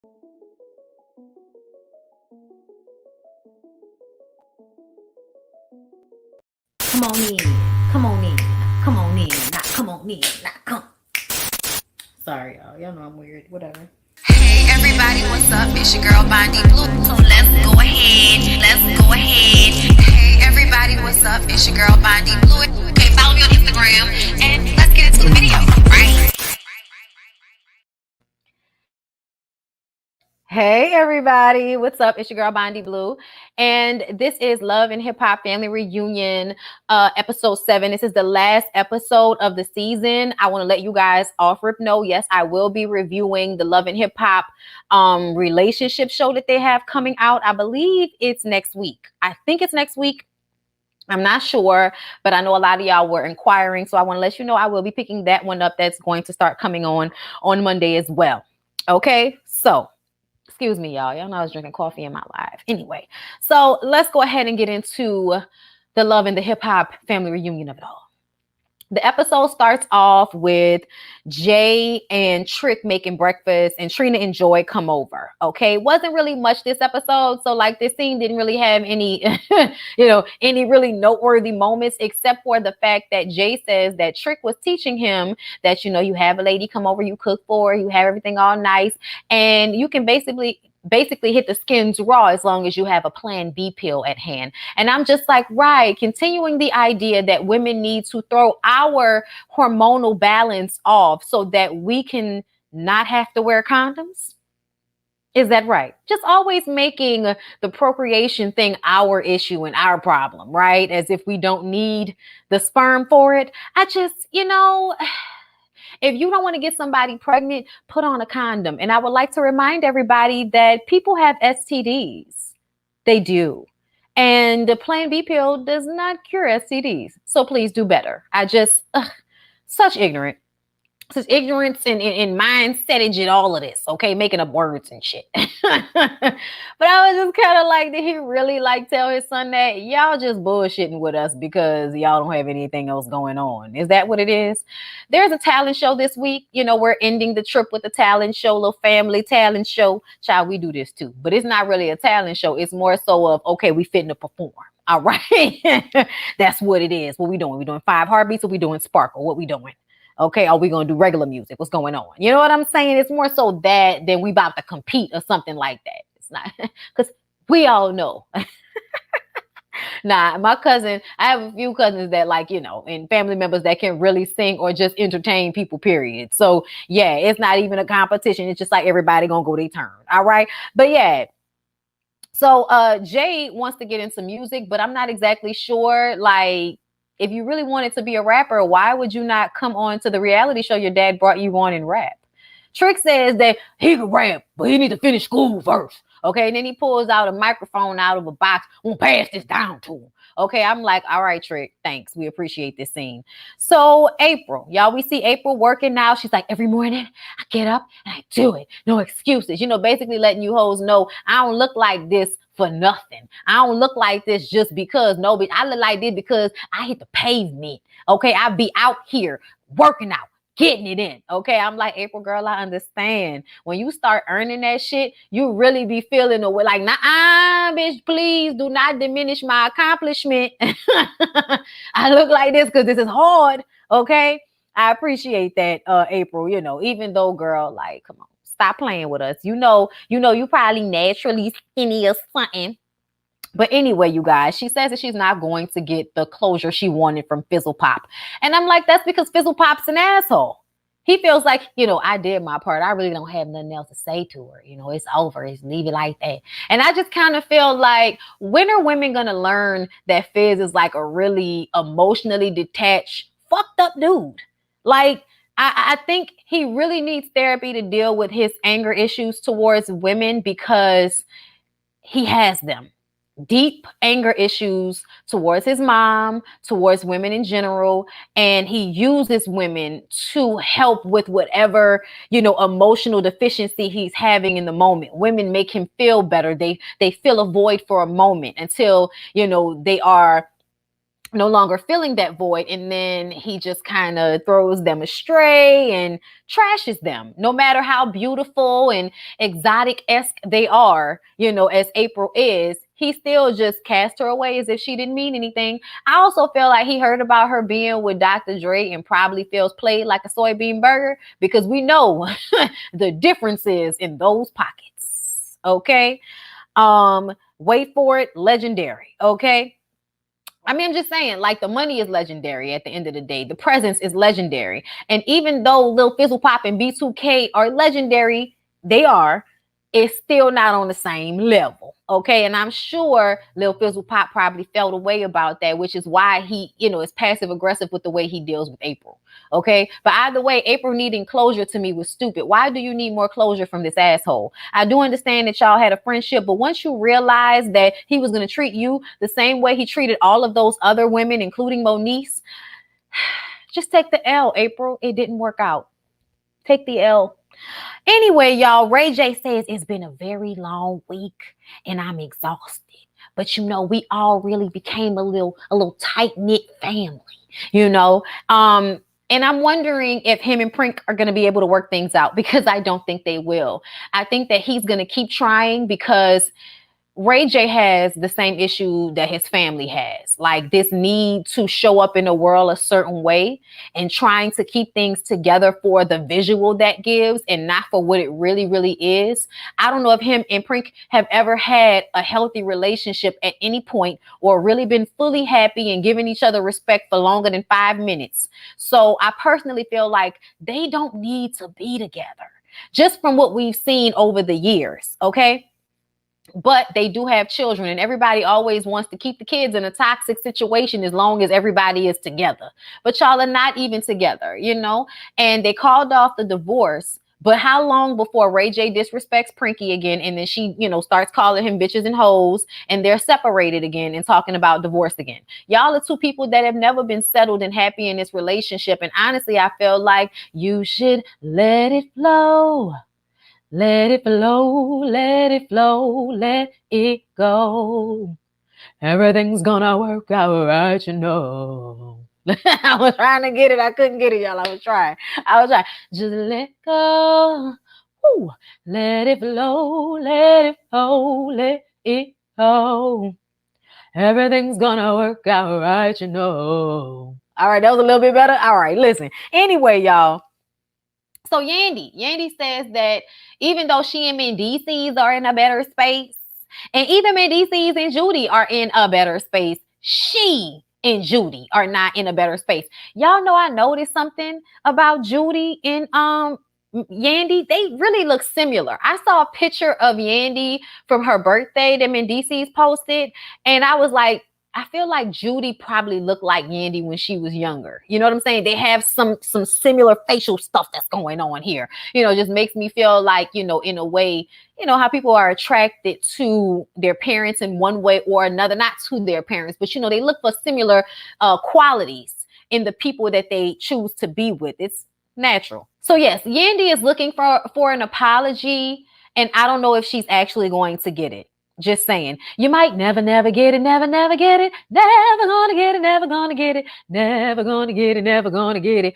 Come on in, come on in, come on in, not come on in, not come. Sorry, y'all know I'm weird. Whatever. Hey everybody, what's up? It's your girl Bondi Blue. So let's go ahead. Hey everybody, what's up? It's your girl Bondi Blue. Okay, follow me on Instagram and let's get into the video, right? Hey everybody, what's up? It's your girl Bondi Blue, and this is Love and Hip Hop Family Reunion, episode 7. This is the last episode of the season. I want to let you guys off rip know, yes, I will be reviewing the Love and Hip Hop relationship show that they have coming out. I believe it's next week. I think it's next week. I'm not sure, but I know a lot of y'all were inquiring, so I want to let you know I will be picking that one up. That's going to start coming on Monday as well. Okay, so excuse me, y'all. Y'all know I was drinking coffee in my live. Anyway, so let's go ahead and get into the Love and the Hip Hop Family Reunion of it all. The episode starts off with Jay and Trick making breakfast and Trina and Joy come over. Okay, wasn't really much this episode. So like this scene didn't really have any, any really noteworthy moments, except for the fact that Jay says that Trick was teaching him that, you have a lady come over, you cook for her, you have everything all nice, and you can basically hit the skins raw as long as you have a plan B pill at hand. And I'm just like, right, continuing the idea that women need to throw our hormonal balance off so that we can not have to wear condoms. Is that right? Just always making the procreation thing our issue and our problem, right? As if we don't need the sperm for it. I just, if you don't want to get somebody pregnant, put on a condom. And I would like to remind everybody that people have STDs. They do. And the Plan B pill does not cure STDs. So please do better. Such ignorance and mindsetage and all of this, okay? Making up words and shit. But I was just kind of like, did he really tell his son that y'all just bullshitting with us because y'all don't have anything else going on? Is that what it is? There's a talent show this week. We're ending the trip with a talent show, little family talent show. Child, we do this too, but it's not really a talent show. It's more so of, okay, we fitting to perform. All right. That's what it is. What we doing? We doing 5 heartbeats or we doing sparkle? What we doing? Okay, are we going to do regular music? What's going on? You know what I'm saying? It's more so that than we about to compete or something like that. It's not, because we all know. Nah, my cousin, I have a few cousins that and family members that can really sing or just entertain people, period. So yeah, it's not even a competition. It's just like everybody going to go their turn. All right. But yeah. So Jay wants to get into music, but I'm not exactly sure, if you really wanted to be a rapper, why would you not come on to the reality show your dad brought you on and rap? Trick says that he can rap, but he need to finish school first. Okay, and then he pulls out a microphone out of a box. We'll pass this down to him. Okay, I'm like, all right, Trick, thanks. We appreciate this scene. So April, y'all, we see April working now. She's like, every morning I get up and I do it. No excuses. Basically letting you hoes know I don't look like this for nothing. I don't look like this just because. No, but I look like this because I hit the pavement. Okay, I be out here working out, getting it in. Okay, I'm like, April, girl, I understand. When you start earning that shit, you really be feeling away. Like, nah, bitch, please do not diminish my accomplishment. I look like this because this is hard. Okay, I appreciate that, April. Even though, girl, come on. Stop playing with us. You probably naturally skinny or something. But anyway, you guys, she says that she's not going to get the closure she wanted from Fizzlepop. And I'm like, that's because Fizzlepop's an asshole. He feels like, I did my part. I really don't have nothing else to say to her. It's over. It's leave it like that. And I just kind of feel like, when are women going to learn that Fizz is like a really emotionally detached, fucked up dude? I think he really needs therapy to deal with his anger issues towards women, because he has them. Deep anger issues towards his mom, towards women in general. And he uses women to help with whatever, emotional deficiency he's having in the moment. Women make him feel better. They fill a void for a moment until, they are no longer feeling that void, and then he just kind of throws them astray and trashes them, no matter how beautiful and exotic-esque they are, as April is. He still just cast her away as if she didn't mean anything. I also feel like he heard about her being with Dr. Dre and probably feels played like a soybean burger, because we know the differences in those pockets. Okay. Wait for it, legendary. Okay. I mean, I'm just saying, like, the money is legendary at the end of the day. The presence is legendary. And even though Lil Fizzlepop and B2K are legendary, they are, it's still not on the same level. Okay. And I'm sure Lil Fizzlepop probably felt a way about that, which is why he, is passive aggressive with the way he deals with April. Okay. But either way, April needing closure to me was stupid. Why do you need more closure from this asshole? I do understand that y'all had a friendship, but once you realize that he was going to treat you the same way he treated all of those other women, including Moniece, just take the L, April. It didn't work out. Take the L. Anyway, y'all, Ray J says it's been a very long week and I'm exhausted. But we all really became a little tight-knit family, and I'm wondering if him and Prink are going to be able to work things out, because I don't think they will. I think that he's going to keep trying, because Ray J has the same issue that his family has, like this need to show up in the world a certain way and trying to keep things together for the visual that gives and not for what it really, really is. I don't know if him and Prink have ever had a healthy relationship at any point, or really been fully happy and giving each other respect for longer than 5 minutes. So I personally feel like they don't need to be together, just from what we've seen over the years. Okay. But they do have children, and everybody always wants to keep the kids in a toxic situation as long as everybody is together. But y'all are not even together, and they called off the divorce. But how long before Ray J disrespects Prinky again, and then she, starts calling him bitches and hoes, and they're separated again and talking about divorce again? Y'all are two people that have never been settled and happy in this relationship. And honestly, I feel like you should let it flow. Let it flow, let it flow, let it go. Everything's gonna work out right, I was trying to get it. I couldn't get it, y'all. I was trying. Just let go. Ooh. Let it flow, let it flow, let it go. Everything's gonna work out right, All right, that was a little bit better. All right, listen. Anyway, y'all. So Yandy says that even though she and Mendices are in a better space, and even Mendices and Judy are in a better space, she and Judy are not in a better space. Y'all know I noticed something about Judy and Yandy. They really look similar. I saw a picture of Yandy from her birthday that Mendices posted, and I was like, I feel like Judy probably looked like Yandy when she was younger. You know what I'm saying? They have some similar facial stuff that's going on here. Just makes me feel like, in a way, how people are attracted to their parents in one way or another, not to their parents, but, they look for similar qualities in the people that they choose to be with. It's natural. So yes, Yandy is looking for an apology, and I don't know if she's actually going to get it. Just saying. You might never get it, never get it, never gonna get it, never gonna get it, never gonna get it, never gonna get it.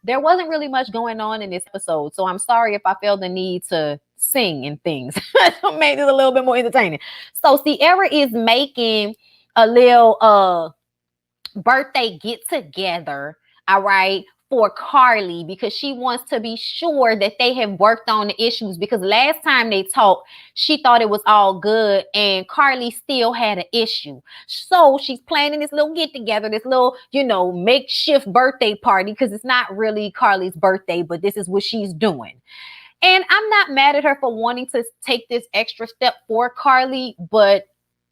There wasn't really much going on in this episode, so I'm sorry if I feel the need to sing and things. Made it a little bit more entertaining. So Sierra is making a little birthday get together, all right, for Carly, because she wants to be sure that they have worked on the issues, because last time they talked, she thought it was all good and Carly still had an issue. So she's planning this little get together, this little, makeshift birthday party, because it's not really Carly's birthday, but this is what she's doing. And I'm not mad at her for wanting to take this extra step for Carly, but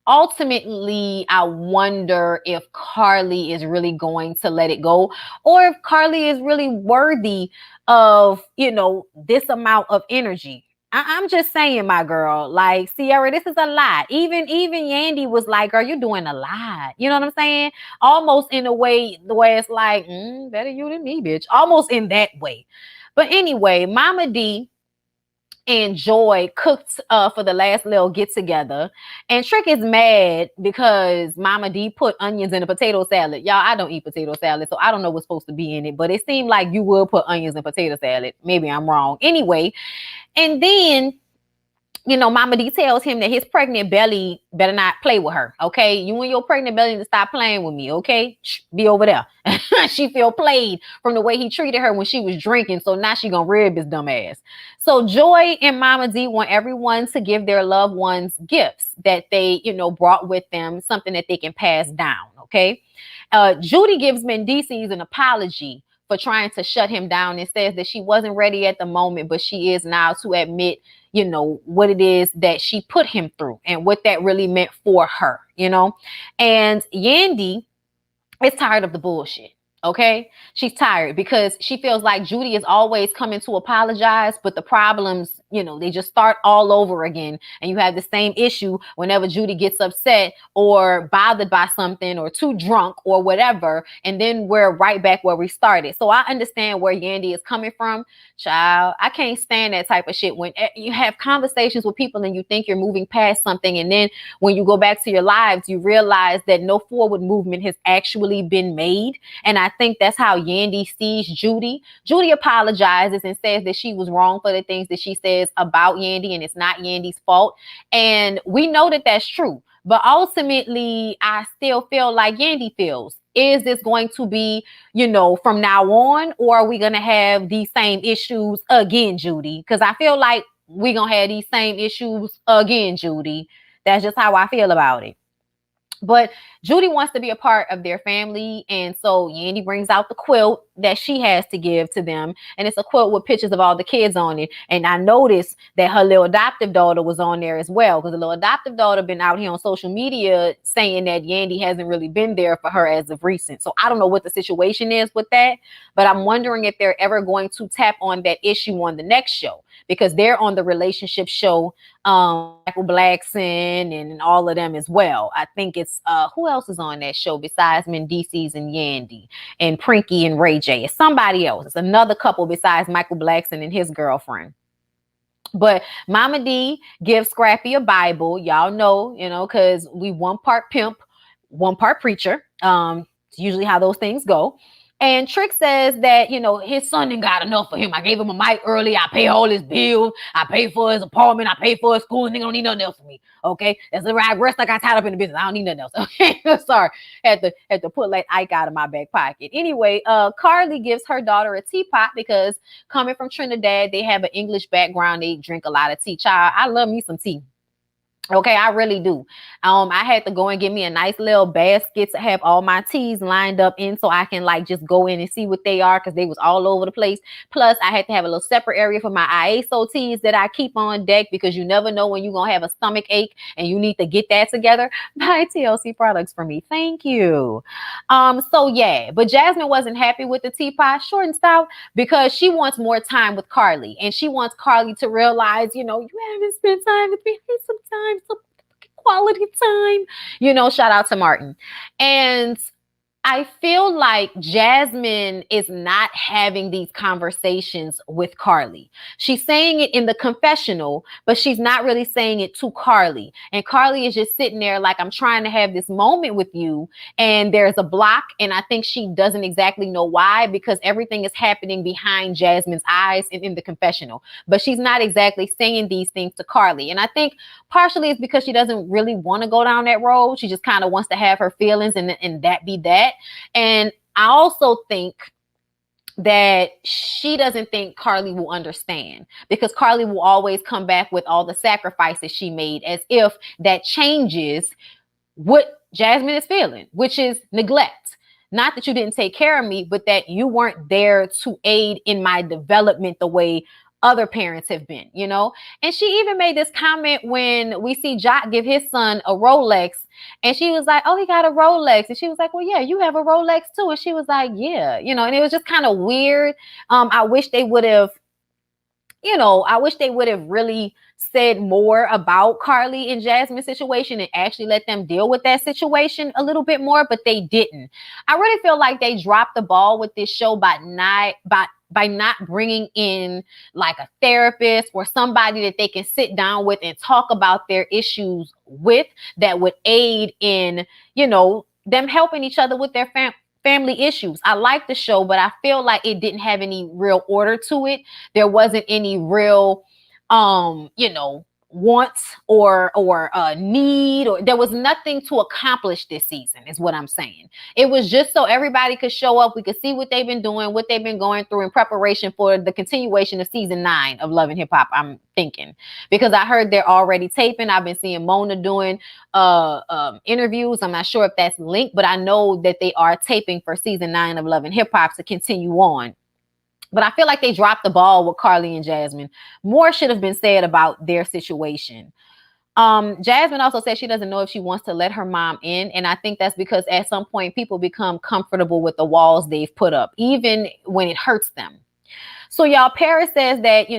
ultimately, I wonder if Carly is really going to let it go, or if Carly is really worthy of, this amount of energy. I'm just saying, my girl, like, Sierra, this is a lot. Even Yandy was like, girl, you're doing a lot. You know what I'm saying? Almost in a way, the way it's like, better you than me, bitch. Almost in that way. But anyway, Mama D and Joy cooked for the last little get together. And Trick is mad because Mama D put onions in a potato salad. Y'all, I don't eat potato salad, so I don't know what's supposed to be in it, but it seemed like you would put onions in potato salad. Maybe I'm wrong. Anyway, and then Mama D tells him that his pregnant belly better not play with her. Okay, you and your pregnant belly to stop playing with me. Okay, shh, be over there. She feel played from the way he treated her when she was drinking, so now she gonna rib his dumb ass. So Joy and Mama D want everyone to give their loved ones gifts that they brought with them, something that they can pass down. Okay, Judy gives Mendices an apology for trying to shut him down and says that she wasn't ready at the moment, but she is now to admit what it is that she put him through and what that really meant for her, and Yandy is tired of the bullshit. Okay, she's tired because she feels like Judy is always coming to apologize, but the problems, they just start all over again, and you have the same issue whenever Judy gets upset or bothered by something or too drunk or whatever, and then we're right back where we started. So I understand where Yandy is coming from. Child, I can't stand that type of shit when you have conversations with people and you think you're moving past something, and then when you go back to your lives, you realize that no forward movement has actually been made. And I think that's how Yandy sees Judy. Judy apologizes and says that she was wrong for the things that she says about Yandy, and it's not Yandy's fault. And we know that that's true. But ultimately, I still feel like Yandy feels. Is this going to be, from now on, or are we going to have these same issues again, Judy? Because I feel like we're going to have these same issues again, Judy. That's just how I feel about it. But Judy wants to be a part of their family, and so Yandy brings out the quilt that she has to give to them, and it's a quilt with pictures of all the kids on it. And I noticed that her little adoptive daughter was on there as well, because the little adoptive daughter been out here on social media saying that Yandy hasn't really been there for her as of recent. So I don't know what the situation is with that, but I'm wondering if they're ever going to tap on that issue on the next show, because they're on the relationship show, Michael Blackson and all of them as well. I think it's who else is on that show besides Mendices and Yandy and Prinky and Ray J? It's somebody else. It's another couple besides Michael Blackson and his girlfriend. But Mama D gives Scrappy a Bible. Y'all know, because we one part pimp, one part preacher. It's usually how those things go. And Trick says that, his son didn't got enough for him. I gave him a mic early. I pay all his bills. I pay for his apartment. I pay for his school. And they don't need nothing else for me. Okay. That's the right rest. I got tied up in the business. I don't need nothing else. Okay. Sorry. Had to put like Ike out of my back pocket. Anyway, Carly gives her daughter a teapot because coming from Trinidad, they have an English background. They drink a lot of tea. Child, I love me some tea. Okay, I really do. I had to go and get me a nice little basket to have all my teas lined up in so I can just go in and see what they are, because they was all over the place. Plus, I had to have a little separate area for my ISO teas that I keep on deck, because you never know when you're going to have a stomach ache and you need to get that together. Buy TLC products for me. Thank you. So yeah, but Jasmine wasn't happy with the teapot, short and stout, because she wants more time with Carly, and she wants Carly to realize, you haven't spent time with me. I need some time. Some quality time, shout out to Martin. And I feel like Jasmine is not having these conversations with Carly. She's saying it in the confessional, but she's not really saying it to Carly. And Carly is just sitting there like, I'm trying to have this moment with you. And there's a block. And I think she doesn't exactly know why, because everything is happening behind Jasmine's eyes and in the confessional. But she's not exactly saying these things to Carly. And I think partially it's because she doesn't really want to go down that road. She just kind of wants to have her feelings and that be that. And I also think that she doesn't think Carly will understand, because Carly will always come back with all the sacrifices she made, as if that changes what Jasmine is feeling, which is neglect. Not that you didn't take care of me, but that you weren't there to aid in my development the way other parents have been, And she even made this comment when we see Jock give his son a Rolex, and she was like, oh, he got a Rolex. And she was like, well, yeah, you have a Rolex too. And she was like, yeah, and it was just kind of weird. I wish they would have I wish they would have really said more about Carly and Jasmine's situation and actually let them deal with that situation a little bit more, but they didn't. I really feel like they dropped the ball with this show by not bringing in like a therapist or somebody that they can sit down with and talk about their issues with, that would aid in, them helping each other with their family issues. I like the show, but I feel like it didn't have any real order to it. There wasn't any real, wants or need, or there was nothing to accomplish this season is what I'm saying. It was just so everybody could show up. We could see what they've been doing, what they've been going through in preparation for the continuation of season 9 of Love and Hip Hop. I'm thinking, because I heard they're already taping. I've been seeing Mona doing interviews. I'm not sure if that's linked, but I know that they are taping for season 9 of Love and Hip Hop to continue on. But I feel like they dropped the ball with Carly and Jasmine. More should have been said about their situation. Jasmine also said she doesn't know if she wants to let her mom in. And I think that's because at some point people become comfortable with the walls they've put up, even when it hurts them. So y'all, Paris says that,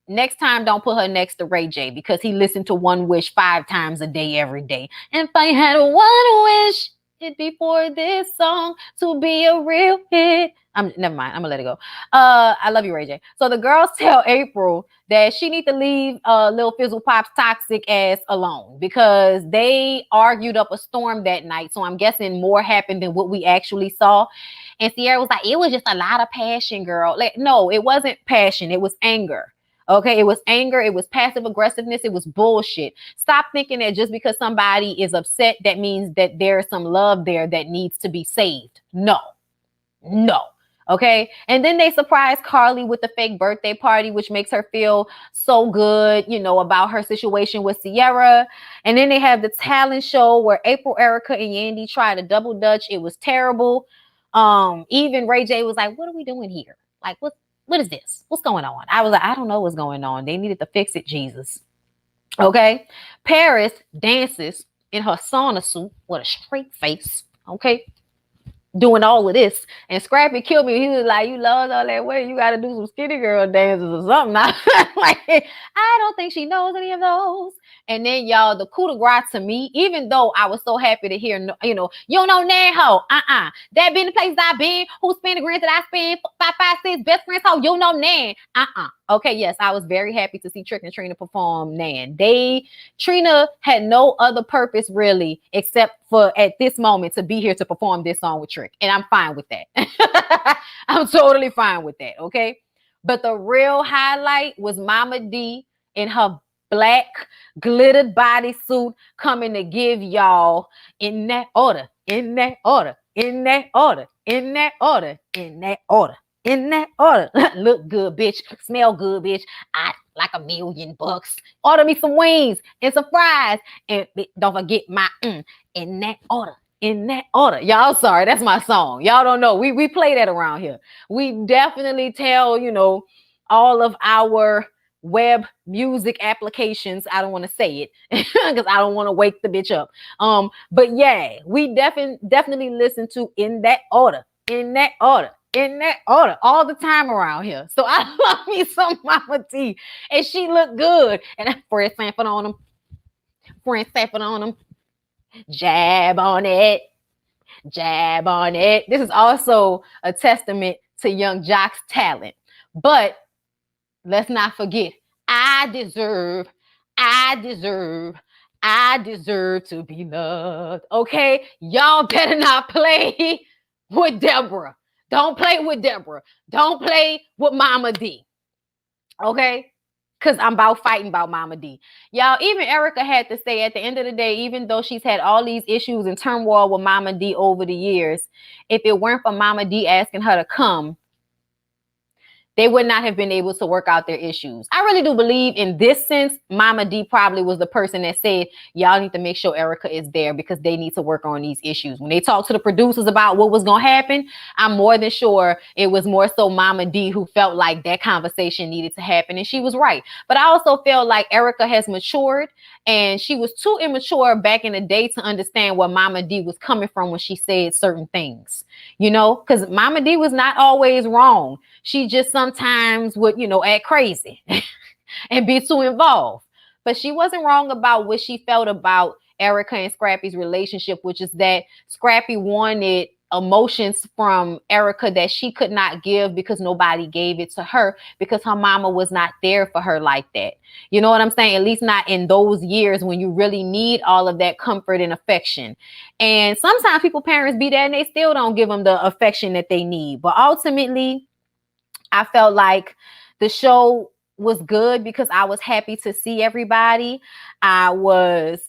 next time don't put her next to Ray J, because he listened to One Wish 5 times a day, every day. And if I had one wish, it'd be for this song to be a real hit. Never mind. I'm gonna let it go. I love you, Ray J. So the girls tell April that she needs to leave Lil Fizzlepop's toxic ass alone, because they argued up a storm that night. So I'm guessing more happened than what we actually saw. And Sierra was like, it was just a lot of passion, girl. Like, no, it wasn't passion. It was anger. Okay, it was anger. It was passive aggressiveness. It was bullshit. Stop thinking that just because somebody is upset, that means that there's some love there that needs to be saved. No. Okay. And then they surprise Carly with the fake birthday party, which makes her feel so good, about her situation with Sierra. And then they have the talent show where April, Erica, and Yandy tried a double dutch. It was terrible. Even Ray J was like, what are we doing here? Like, what is this? What's going on? I was like, I don't know what's going on. They needed to fix it, Jesus. Okay. Paris dances in her sauna suit with a straight face. Okay. Doing all of this, and Scrappy killed me. He was like, you lost all that weight, you got to do some skinny girl dances or something. Like, I don't think she knows any of those. And then y'all, the coup de grace to me, even though I was so happy to hear, you don't know nan ho, that been the places I've been, who spend the grants that I spend, 5, 5, 6 best friends ho, you know nan, Okay, yes, I was very happy to see Trick and Trina perform Nan. Trina had no other purpose really, except for at this moment to be here to perform this song with Trick. And I'm fine with that. I'm totally fine with that, okay? But the real highlight was Mama D in her black glittered bodysuit coming to give y'all in that order, in that order, in that order, in that order, in that order. In that order. Look good, bitch. Smell good, bitch. I like $1 million. Order me some wings and some fries. And don't forget my in that order. In that order. Y'all, sorry, that's my song. Y'all don't know. We play that around here. We definitely tell, all of our web music applications. I don't want to say it because I don't want to wake the bitch up. But yeah, we definitely listen to In That Order. In that order. In that order all the time around here. So I love me some Mama D. And she looked good. And Fred Sanford on them. Fred Sanford on them. Jab on it. Jab on it. This is also a testament to Young Jock's talent. But let's not forget, I deserve to be loved. Okay? Y'all better not play with Deborah. Don't play with Deborah. Don't play with Mama D. Okay? Because I'm fighting about Mama D. Y'all, even Erica had to say at the end of the day, even though she's had all these issues and turmoil with Mama D over the years, if it weren't for Mama D asking her to come, they would not have been able to work out their issues. I really do believe in this sense, Mama D probably was the person that said, y'all need to make sure Erica is there because they need to work on these issues. When they talked to the producers about what was going to happen, I'm more than sure it was more so Mama D who felt like that conversation needed to happen. And she was right. But I also feel like Erica has matured, and she was too immature back in the day to understand where Mama D was coming from when she said certain things, because Mama D was not always wrong. She just sometimes would, act crazy and be too involved. But she wasn't wrong about what she felt about Erica and Scrappy's relationship, which is that Scrappy wanted emotions from Erica that she could not give because nobody gave it to her, because her mama was not there for her like that. You know what I'm saying? At least not in those years when you really need all of that comfort and affection. And sometimes people parents be there and they still don't give them the affection that they need. But ultimately, I felt like the show was good because I was happy to see everybody. I was,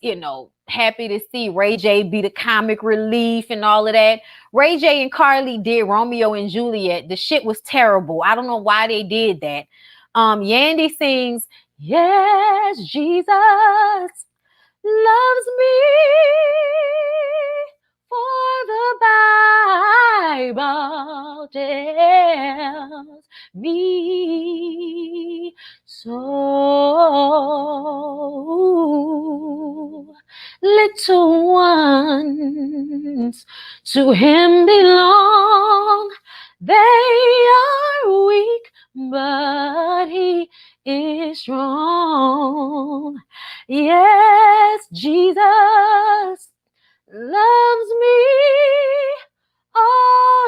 happy to see Ray J be the comic relief and all of that. Ray J and Carly did Romeo and Juliet. The shit was terrible. I don't know why they did that. Yandy sings, "Yes, Jesus loves me, for the Bible tells me so. Little ones to him belong. They are weak, but he is strong. Yes, Jesus loves me. Oh,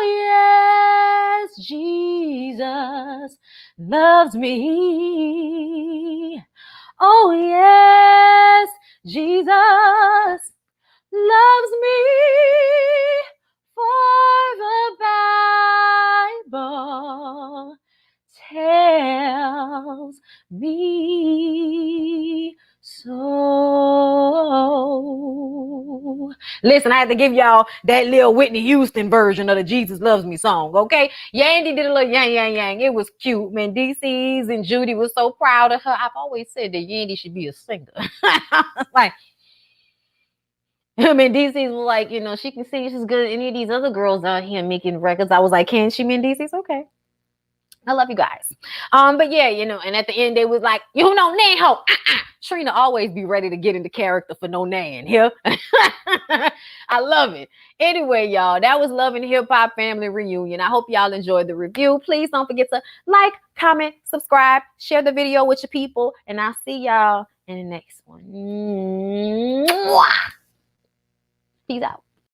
yes, Jesus loves me. Oh, yes, Jesus loves me. For the Bible tells me so. Listen, I had to give y'all that little Whitney Houston version of the Jesus Loves Me song, okay? Yandy did a little yang, yang, yang. It was cute, man. DC's and Judy was so proud of her. I've always said that Yandy should be a singer. Like, him and DC's were like, she can sing, she's good. Any of these other girls out here making records. I was like, can she? Me and DC's okay. I love you guys. But yeah, and at the end they was like, you know, nan ho. Trina always be ready to get into character for no nan here. I love it. Anyway, y'all, that was Love and Hip Hop Family Reunion. I hope y'all enjoyed the review. Please don't forget to like, comment, subscribe, share the video with your people, and I'll see y'all in the next one. Peace out.